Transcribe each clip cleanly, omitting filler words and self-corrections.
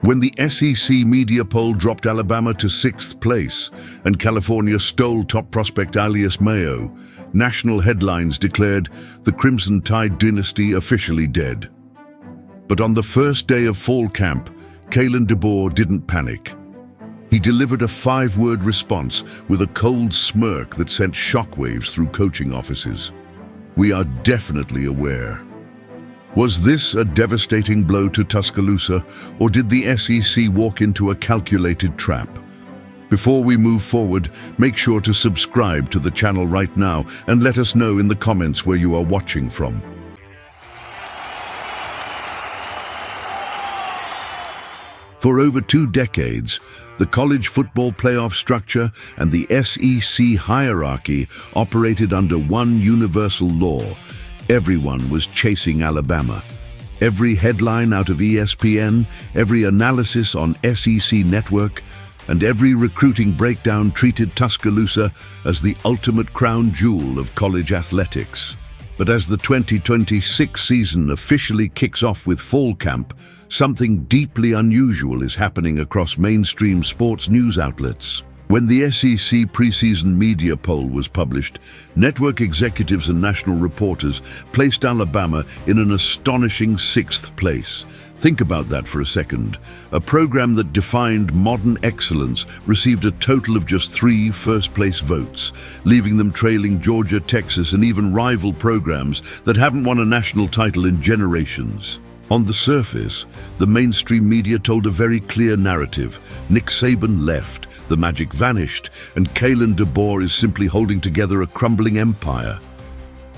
When the SEC media poll dropped Alabama to 6th place and California stole top prospect Alius Mayo, national headlines declared the Crimson Tide dynasty officially dead. But on the first day of fall camp, Kalen DeBoer didn't panic. He delivered a 5-word response with a cold smirk that sent shockwaves through coaching offices. "We are definitely aware." Was this a devastating blow to Tuscaloosa, or did the SEC walk into a calculated trap? Before we move forward, make sure to subscribe to the channel right now and let us know in the comments where you are watching from. For over 2 decades, the college football playoff structure and the SEC hierarchy operated under one universal law. Everyone was chasing Alabama. Every headline out of ESPN, every analysis on SEC Network, and every recruiting breakdown treated Tuscaloosa as the ultimate crown jewel of college athletics. But as the 2026 season officially kicks off with fall camp, something deeply unusual is happening across mainstream sports news outlets. When the SEC preseason media poll was published, network executives and national reporters placed Alabama in an astonishing 6th place. Think about that for a second. A program that defined modern excellence received a total of just 3 first-place votes, leaving them trailing Georgia, Texas, and even rival programs that haven't won a national title in generations. On the surface, the mainstream media told a very clear narrative. Nick Saban left, the magic vanished, and Kalen DeBoer is simply holding together a crumbling empire.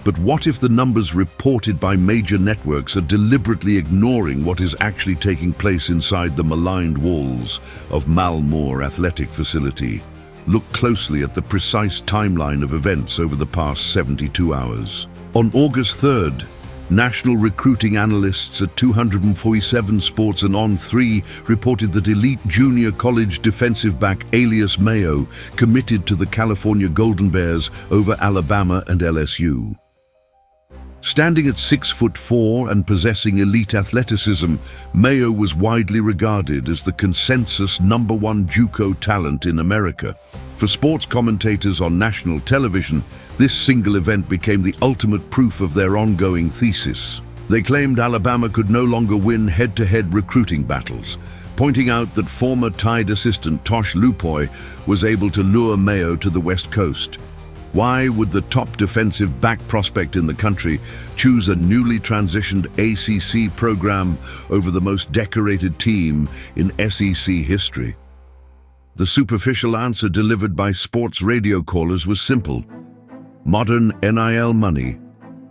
But what if the numbers reported by major networks are deliberately ignoring what is actually taking place inside the maligned walls of Malmore Athletic Facility? Look closely at the precise timeline of events over the past 72 hours. On August 3rd, national recruiting analysts at 247 Sports and On3 reported that elite junior college defensive back Alius Mayo committed to the California Golden Bears over Alabama and LSU. Standing at 6'4" and possessing elite athleticism, Mayo was widely regarded as the consensus #1 JUCO talent in America. For sports commentators on national television, this single event became the ultimate proof of their ongoing thesis. They claimed Alabama could no longer win head-to-head recruiting battles, pointing out that former Tide assistant Tosh Lupoy was able to lure Mayo to the West Coast. Why would the top defensive back prospect in the country choose a newly transitioned ACC program over the most decorated team in SEC history? The superficial answer delivered by sports radio callers was simple: modern NIL money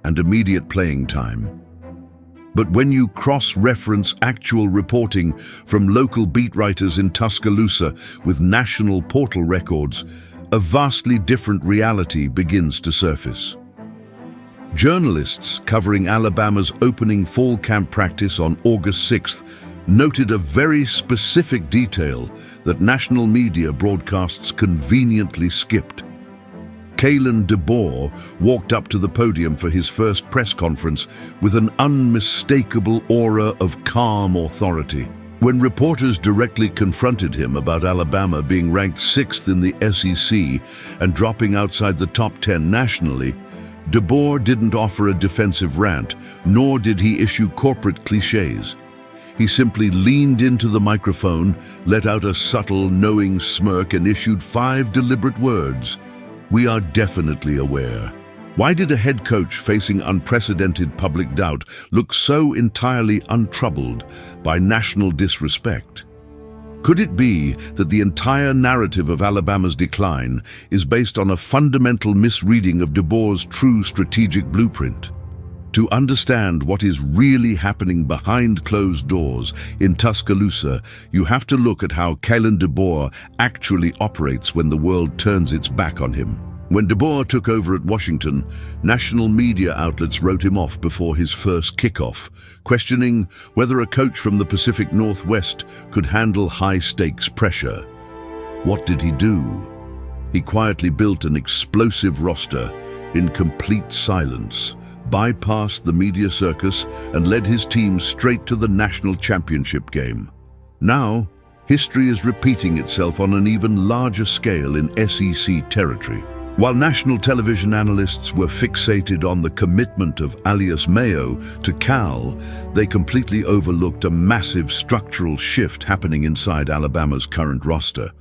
and immediate playing time. But when you cross-reference actual reporting from local beat writers in Tuscaloosa with national portal records, a vastly different reality begins to surface. Journalists covering Alabama's opening fall camp practice on August 6th noted a very specific detail that national media broadcasts conveniently skipped. Kalen DeBoer walked up to the podium for his first press conference with an unmistakable aura of calm authority. When reporters directly confronted him about Alabama being ranked 6th in the SEC and dropping outside the top 10 nationally, DeBoer didn't offer a defensive rant, nor did he issue corporate cliches. He simply leaned into the microphone, let out a subtle, knowing smirk, and issued 5 deliberate words: "We are definitely aware." Why did a head coach facing unprecedented public doubt look so entirely untroubled by national disrespect? Could it be that the entire narrative of Alabama's decline is based on a fundamental misreading of DeBoer's true strategic blueprint? To understand what is really happening behind closed doors in Tuscaloosa, you have to look at how Kalen DeBoer actually operates when the world turns its back on him. When DeBoer took over at Washington, national media outlets wrote him off before his first kickoff, questioning whether a coach from the Pacific Northwest could handle high-stakes pressure. What did he do? He quietly built an explosive roster in complete silence, bypassed the media circus, and led his team straight to the national championship game. Now, history is repeating itself on an even larger scale in SEC territory. While national television analysts were fixated on the commitment of Alius Mayo to Cal, they completely overlooked a massive structural shift happening inside Alabama's current roster.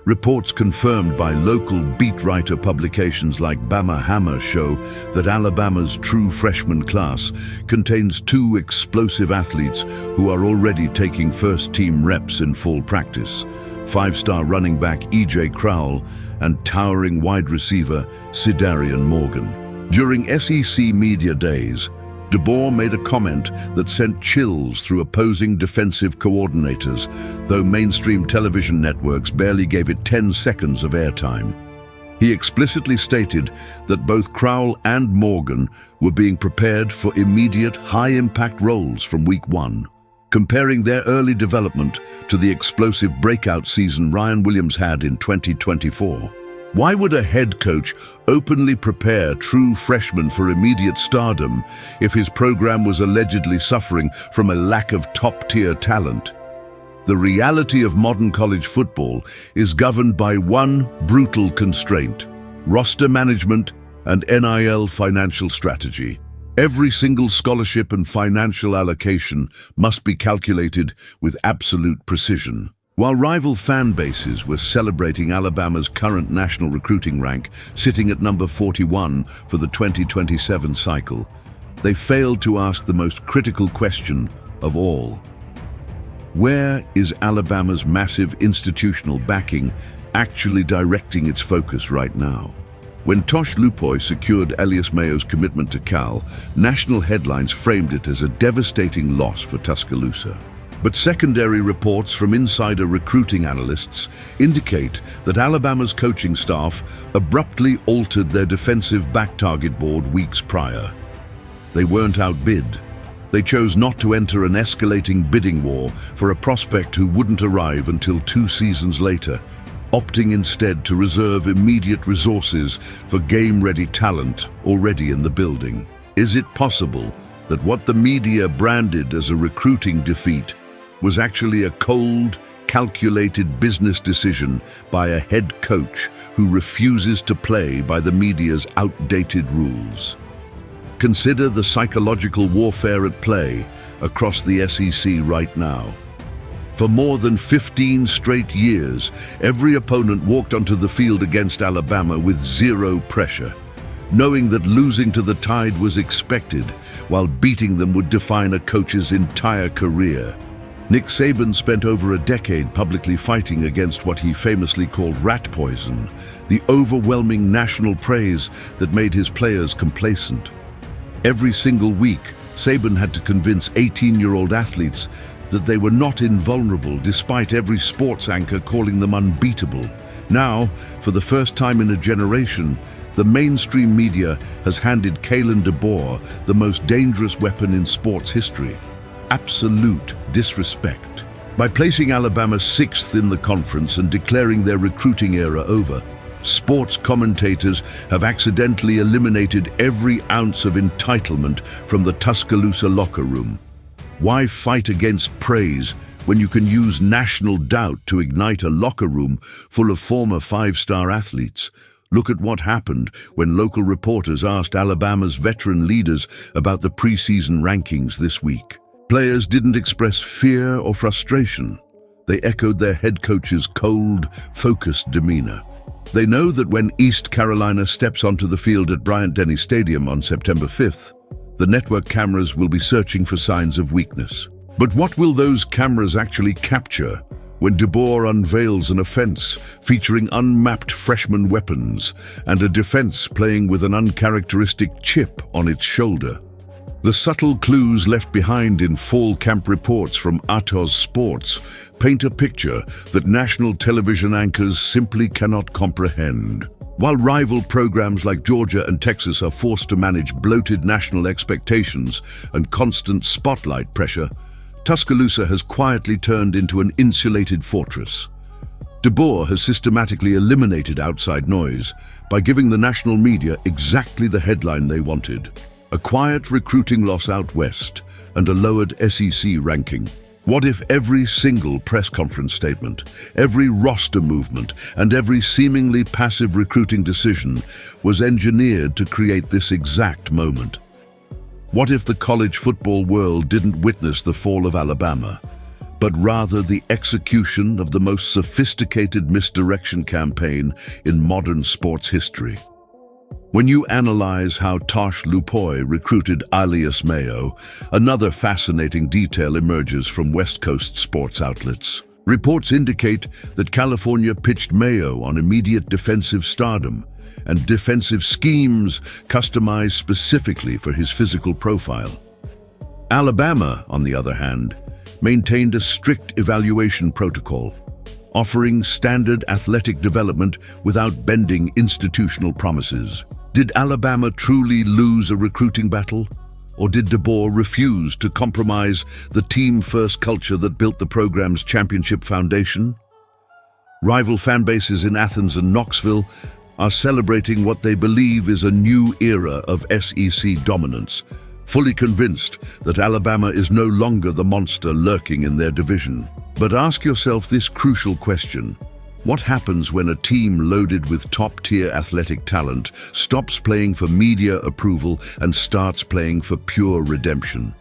Reports confirmed by local beat writer publications like Bama Hammer show that Alabama's true freshman class contains two explosive athletes who are already taking first-team reps in full practice: five-star running back E.J. Crowell and towering wide receiver Cedarian Morgan. During SEC Media Days, DeBoer made a comment that sent chills through opposing defensive coordinators, though mainstream television networks barely gave it 10 seconds of airtime. He explicitly stated that both Crowell and Morgan were being prepared for immediate, high-impact roles from week 1, comparing their early development to the explosive breakout season Ryan Williams had in 2024. Why would a head coach openly prepare true freshmen for immediate stardom if his program was allegedly suffering from a lack of top-tier talent? The reality of modern college football is governed by one brutal constraint: roster management and NIL financial strategy. Every single scholarship and financial allocation must be calculated with absolute precision. While rival fan bases were celebrating Alabama's current national recruiting rank, sitting at number 41 for the 2027 cycle, they failed to ask the most critical question of all. Where is Alabama's massive institutional backing actually directing its focus right now? When Tosh Lupoy secured Alius Mayo's commitment to Cal, national headlines framed it as a devastating loss for Tuscaloosa. But secondary reports from insider recruiting analysts indicate that Alabama's coaching staff abruptly altered their defensive back target board weeks prior. They weren't outbid. They chose not to enter an escalating bidding war for a prospect who wouldn't arrive until 2 seasons later, opting instead to reserve immediate resources for game-ready talent already in the building. Is it possible that what the media branded as a recruiting defeat was actually a cold, calculated business decision by a head coach who refuses to play by the media's outdated rules? Consider the psychological warfare at play across the SEC right now. For more than 15 straight years, every opponent walked onto the field against Alabama with zero pressure, knowing that losing to the Tide was expected, while beating them would define a coach's entire career. Nick Saban spent over a decade publicly fighting against what he famously called rat poison, the overwhelming national praise that made his players complacent. Every single week, Saban had to convince 18-year-old athletes that they were not invulnerable despite every sports anchor calling them unbeatable. Now, for the first time in a generation, the mainstream media has handed Kalen DeBoer the most dangerous weapon in sports history: absolute disrespect. By placing Alabama 6th in the conference and declaring their recruiting era over, sports commentators have accidentally eliminated every ounce of entitlement from the Tuscaloosa locker room. Why fight against praise when you can use national doubt to ignite a locker room full of former 5-star athletes? Look at what happened when local reporters asked Alabama's veteran leaders about the preseason rankings this week. Players didn't express fear or frustration. They echoed their head coach's cold, focused demeanor. They know that when East Carolina steps onto the field at Bryant-Denny Stadium on September 5th, the network cameras will be searching for signs of weakness. But what will those cameras actually capture when DeBoer unveils an offense featuring unmapped freshman weapons and a defense playing with an uncharacteristic chip on its shoulder? The subtle clues left behind in fall camp reports from Atos Sports paint a picture that national television anchors simply cannot comprehend. While rival programs like Georgia and Texas are forced to manage bloated national expectations and constant spotlight pressure, Tuscaloosa has quietly turned into an insulated fortress. DeBoer has systematically eliminated outside noise by giving the national media exactly the headline they wanted: a quiet recruiting loss out west and a lowered SEC ranking. What if every single press conference statement, every roster movement, and every seemingly passive recruiting decision was engineered to create this exact moment? What if the college football world didn't witness the fall of Alabama, but rather the execution of the most sophisticated misdirection campaign in modern sports history? When you analyze how Tosh Lupoi recruited Alius Mayo, another fascinating detail emerges from West Coast sports outlets. Reports indicate that California pitched Mayo on immediate defensive stardom and defensive schemes customized specifically for his physical profile. Alabama, on the other hand, maintained a strict evaluation protocol, offering standard athletic development without bending institutional promises. Did Alabama truly lose a recruiting battle? Or did DeBoer refuse to compromise the team-first culture that built the program's championship foundation? Rival fan bases in Athens and Knoxville are celebrating what they believe is a new era of SEC dominance, fully convinced that Alabama is no longer the monster lurking in their division. But ask yourself this crucial question. What happens when a team loaded with top-tier athletic talent stops playing for media approval and starts playing for pure redemption?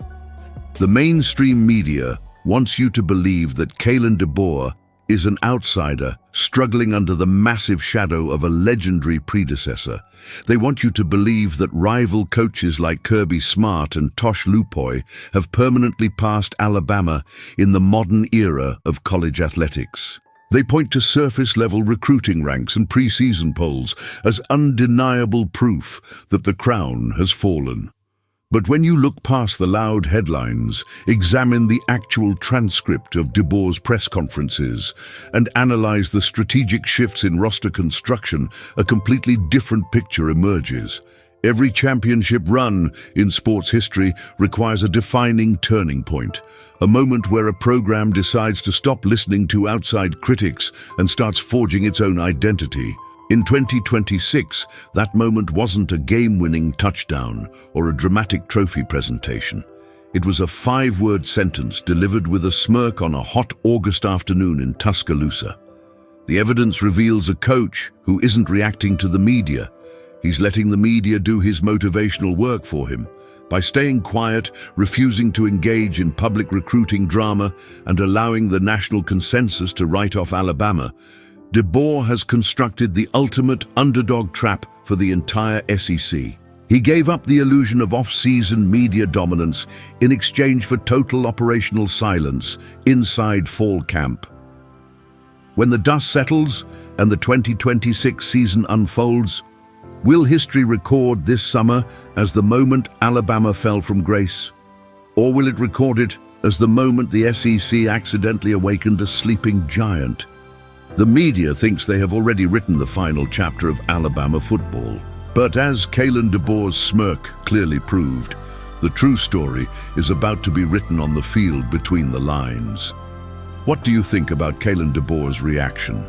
The mainstream media wants you to believe that Kalen DeBoer is an outsider struggling under the massive shadow of a legendary predecessor. They want you to believe that rival coaches like Kirby Smart and Tosh Lupoi have permanently passed Alabama in the modern era of college athletics. They point to surface-level recruiting ranks and preseason polls as undeniable proof that the crown has fallen. But when you look past the loud headlines, examine the actual transcript of DeBoer's press conferences, and analyze the strategic shifts in roster construction, a completely different picture emerges. Every championship run in sports history requires a defining turning point, a moment where a program decides to stop listening to outside critics and starts forging its own identity. In 2026, that moment wasn't a game-winning touchdown or a dramatic trophy presentation. It was a 5-word sentence delivered with a smirk on a hot August afternoon in Tuscaloosa. The evidence reveals a coach who isn't reacting to the media. He's letting the media do his motivational work for him. By staying quiet, refusing to engage in public recruiting drama, and allowing the national consensus to write off Alabama, DeBoer has constructed the ultimate underdog trap for the entire SEC. He gave up the illusion of off-season media dominance in exchange for total operational silence inside fall camp. When the dust settles and the 2026 season unfolds, will history record this summer as the moment Alabama fell from grace? Or will it record it as the moment the SEC accidentally awakened a sleeping giant? The media thinks they have already written the final chapter of Alabama football. But as Kalen DeBoer's smirk clearly proved, the true story is about to be written on the field between the lines. What do you think about Kalen DeBoer's reaction?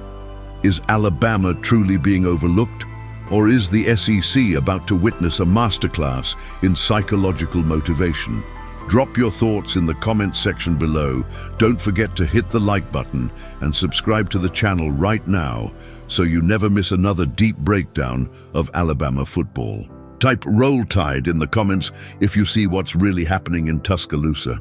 Is Alabama truly being overlooked? Or is the SEC about to witness a masterclass in psychological motivation? Drop your thoughts in the comments section below. Don't forget to hit the like button and subscribe to the channel right now so you never miss another deep breakdown of Alabama football. Type "Roll Tide" in the comments if you see what's really happening in Tuscaloosa.